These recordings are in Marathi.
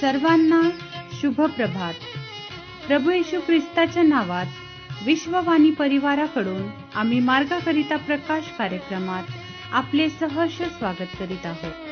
सर्वांना शुभ प्रभात. प्रभू येशू ख्रिस्ताच्या नावात विश्ववाणी परिवाराकडून आम्ही मार्गाकरिता प्रकाश कार्यक्रमात आपले सहर्ष स्वागत करीत आहोत.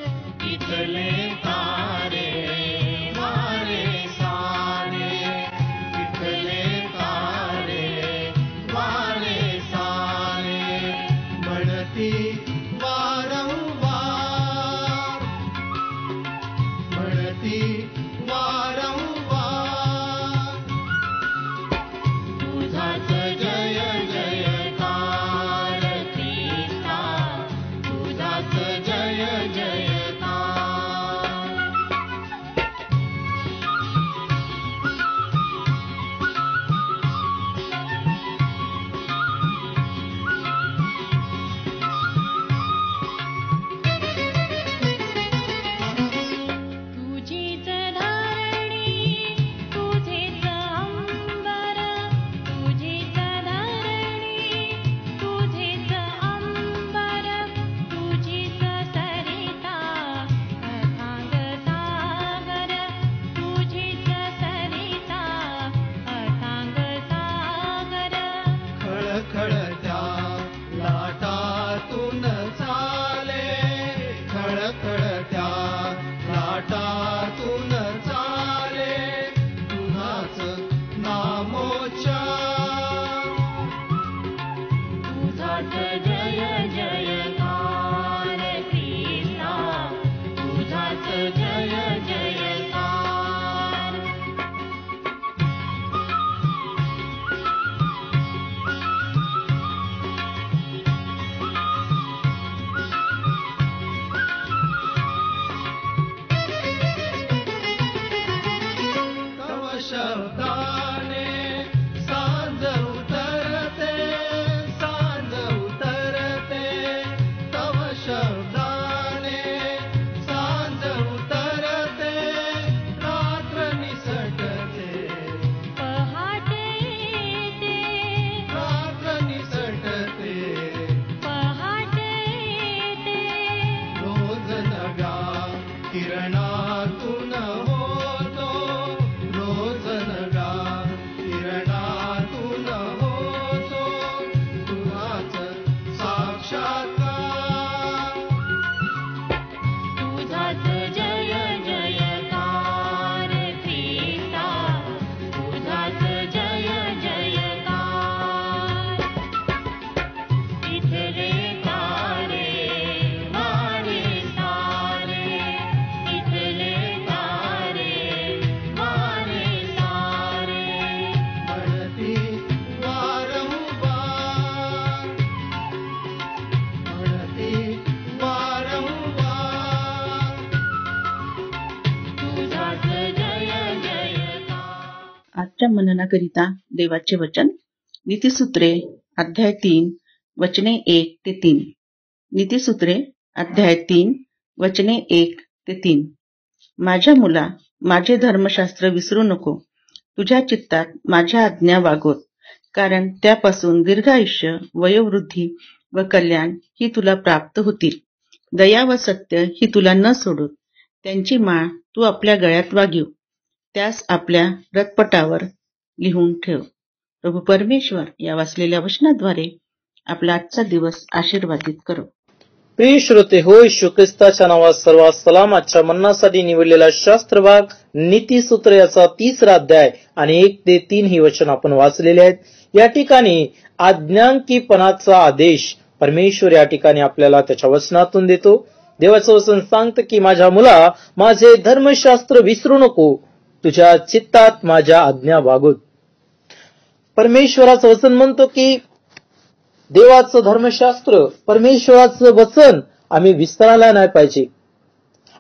आजच्या मननाकरिता देवाचे वचन नीतिसूत्रे अध्याय 3 वचने 1 ते 3. नीतिसूत्रे अध्याय 3 वचने 1 ते 3. माझ्या मुला, माझे धर्मशास्त्र विसरू नको, तुझ्या चित्तात माझ्या आज्ञा वागोत, कारण त्यापासून दीर्घायुष्य, वयोवृद्धी व कल्याण ही तुला प्राप्त होतील. दया व सत्य ही तुला न सोडोत, त्यांची माळ तू आपल्या गळ्यात वागिव, त्यास आपल्या रथपटावर लिहून ठेव. प्रभू परमेश्वर या वाचलेल्या वचनाद्वारे आपला आजचा दिवस आशीर्वादित करो. प्रिय श्रोते हो, येशू ख्रिस्ताच्या नावात सर्वात सलाम. आजच्या मन्नासाठी निवडलेला शास्त्रभाग नीतिसूत्र याचा 3रा अध्याय आणि 1 ते 3 ही वचन आपण वाचलेले आहेत. या ठिकाणी आज्ञांकीपणाचा आदेश परमेश्वर या ठिकाणी आपल्याला त्याच्या वचनातून देतो. देवाचं वचन सांगतं की माझ्या मुला, माझे धर्मशास्त्र विसरू नको, तुझ्या चित्तात माझ्या आज्ञा वागोत. परमेश्वराचं वचन म्हणतो की देवाचं धर्मशास्त्र, परमेश्वराचं वचन आम्ही विसरायला नाही पाहिजे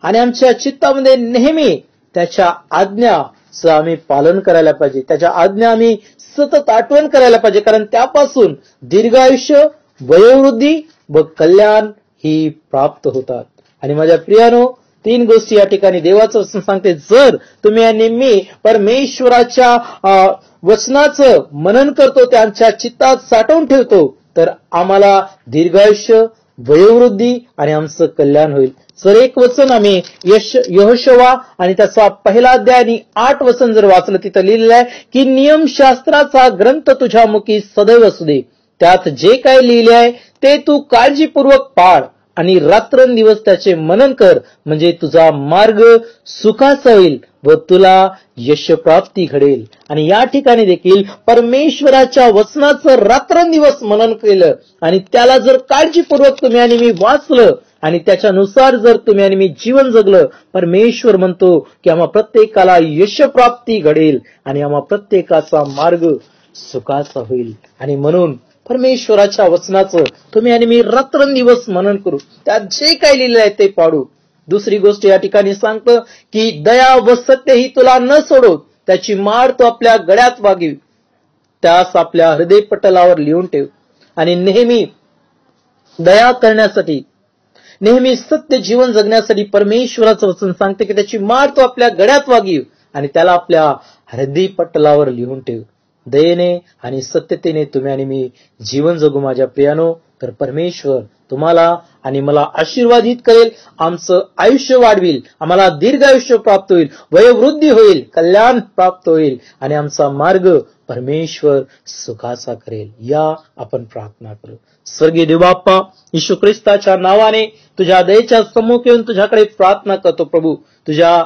आणि आमच्या चित्तामध्ये नेहमी त्याच्या आज्ञाचं आम्ही पालन करायला पाहिजे. त्याच्या आज्ञा आम्ही सतत आठवण करायला पाहिजे, कारण त्यापासून दीर्घायुष्य, वयोवृद्धी व कल्याण ही प्राप्त होतात. आणि माझ्या प्रियानो, 3 गोष्टी या ठिकाणी देवाचं वचन सांगते. जर तुम्ही आणि मी परमेश्वराच्या वचनाचं मनन करतो, त्यांच्या चित्तात साठवून ठेवतो, तर आम्हाला दीर्घायुष्य, वयोवृद्धी आणि आमचं कल्याण होईल. सर एक वचन आम्ही यहोशुवा आणि त्याचा पहिला अध्याय आणि 8 वचन जर वाचलं, तिथं लिहिलेलं आहे की नियमशास्त्राचा ग्रंथ तुझ्या मुखी सदैव असू दे, त्यात जे काय लिहिले आहे ते तू काळजीपूर्वक पाळ आणि रात्रंदिवस त्याचे मनन कर, म्हणजे तुझा मार्ग सुखाचा होईल व तुला यशप्राप्ती घडेल. आणि या ठिकाणी देखील परमेश्वराच्या वचनाचं रात्रंदिवस मनन केलं आणि त्याला जर काळजीपूर्वक तुम्ही आणि मी वाचलं आणि त्याच्यानुसार जर तुम्ही आणि मी जीवन जगलं, परमेश्वर म्हणतो की आम्हा प्रत्येकाला यशप्राप्ती घडेल आणि आम्हा प्रत्येकाचा मार्ग सुखाचा होईल. आणि म्हणून परमेश्वराच्या वचनाचं तुम्ही आणि मी रात्रंदिवस मनन करू, त्यात जे काही लिहिलं आहे ते पाडू. दुसरी गोष्ट या ठिकाणी सांगतं की दया व सत्य ही तुला न सोडो, त्याची माळ तू आपल्या गळ्यात वागवी, त्यास आपल्या हृदय पटलावर लिहून ठेव. आणि नेहमी दया करण्यासाठी, नेहमी सत्य जीवन जगण्यासाठी परमेश्वराचं वचन सांगते की त्याची माळ तू आपल्या गळ्यात वागवी आणि त्याला आपल्या हृदय पटलावर लिहून ठेव. दयेने आणि सत्यतेने तुम्ही आणि मी जीवन जगू माझ्या प्रियानो, तर परमेश्वर तुम्हाला आणि मला आशीर्वादित करेल, आमचं आयुष्य वाढविल, आम्हाला दीर्घ आयुष्य प्राप्त होईल, वयोवृद्धी होईल, कल्याण प्राप्त होईल आणि आमचा मार्ग परमेश्वर सुखाचा करेल. या आपण प्रार्थना करू. स्वर्गीय देवबाप्पा, येशू ख्रिस्ताच्या नावाने तुझ्या दयेच्या सम्मुख येऊन तुझ्याकडे प्रार्थना करतो प्रभू. तुझ्या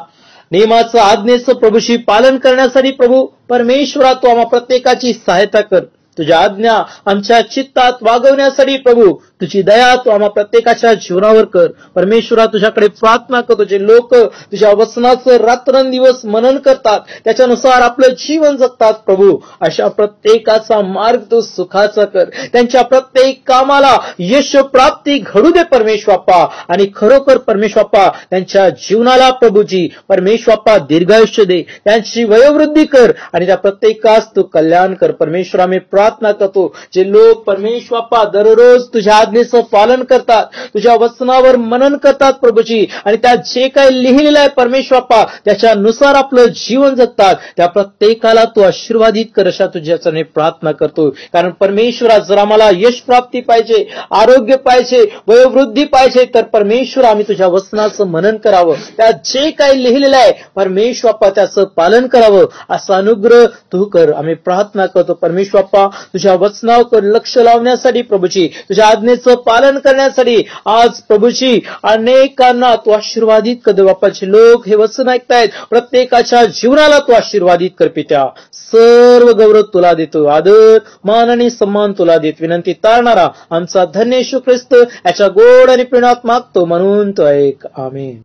नियमाचं आज्ञेचं प्रभूशी पालन करण्यासाठी प्रभू परमेश्वरा तू आम्हा प्रत्येकाची सहायता कर. तुझ्या आज्ञा आमच्या चित्तात वागवण्यासाठी प्रभू तुझी दया तू आम्हा प्रत्येकाच्या जीवनावर कर. परमेश्वरा तुझ्याकडे प्रार्थना करतो, जे लोक तुझ्या वचनाचं रात्रंदिवस मनन करतात, त्याच्यानुसार आपलं जीवन जगतात प्रभू, अशा प्रत्येकाचा मार्ग तू सुखाचा कर. त्यांच्या प्रत्येक कामाला यश प्राप्ती घडू दे परमेश्वरा. आणि खरोखर परमेश्वरा त्यांच्या जीवनाला प्रभूजी परमेश्वरा दीर्घायुष्य दे, त्यांची वयोवृद्धी कर आणि त्या प्रत्येकास तू कल्याण कर. परमेश्वरा मी प्रार्थना करतो, जे लोक परमेश्वरा दररोज तुझ्या आज्ञेचं पालन करतात, तुझ्या वचनावर मनन करतात प्रभूजी, आणि त्यात जे काही लिहिलेलं आहे परमेश्वरा त्याच्यानुसार आपलं जीवन जगतात, त्या प्रत्येकाला तू आशीर्वादित कर अशा तुझ्याचं मी प्रार्थना करतो. कारण परमेश्वरा जर आम्हाला यश प्राप्ती पाहिजे, आरोग्य पाहिजे, वयोवृद्धी पाहिजे, तर परमेश्वर आम्ही तुझ्या वचनाचं मनन करावं, त्यात जे काही लिहिलेलं आहे परमेश्वरा त्याचं पालन करावं, असा अनुग्रह तू कर. आम्ही प्रार्थना करतो परमेश्वरा तुझ्या वचनावर लक्ष लावण्यासाठी प्रभूजी, तुझ्या आज्ञेचं पालन करण्यासाठी आज प्रभूजी अनेकांना तू आशीर्वादित कर. बापाचे लोक हे वचन ऐकतायत, प्रत्येकाच्या जीवनाला तू आशीर्वादित कर. पित्या सर्व गौरव तुला देतो, आदर मान आणि सन्मान तुला देत विनंती तारणारा आमचा धन्य येशू ख्रिस्त याच्या गोड आणि प्रेमात मागतो म्हणून तो ऐक. आमेन.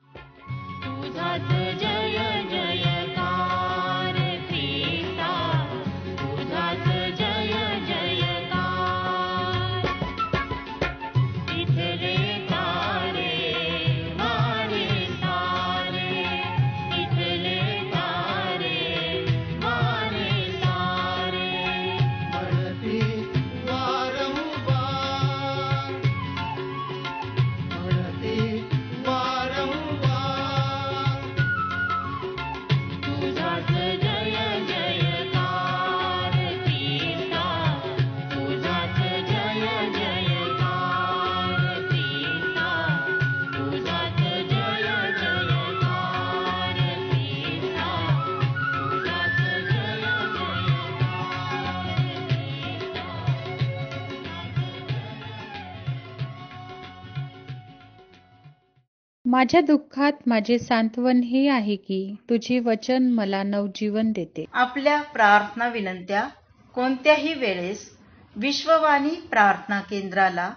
माझ्या दुःखात माझे सांत्वन हे आहे की तुझे वचन मला नवजीवन देते. आपल्या प्रार्थना विनंत्या कोणत्याही वेळेस विश्ववाणी प्रार्थना केंद्राला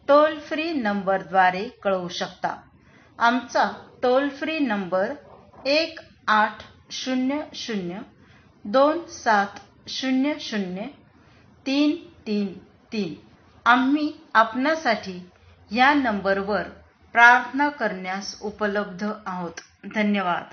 टोल फ्री नंबरद्वारे कळवू शकता. आमचा टोल फ्री नंबर 1800-2700-333. आम्ही आपणासाठी या नंबरवर प्रार्थना करण्यास उपलब्ध आहोत. धन्यवाद.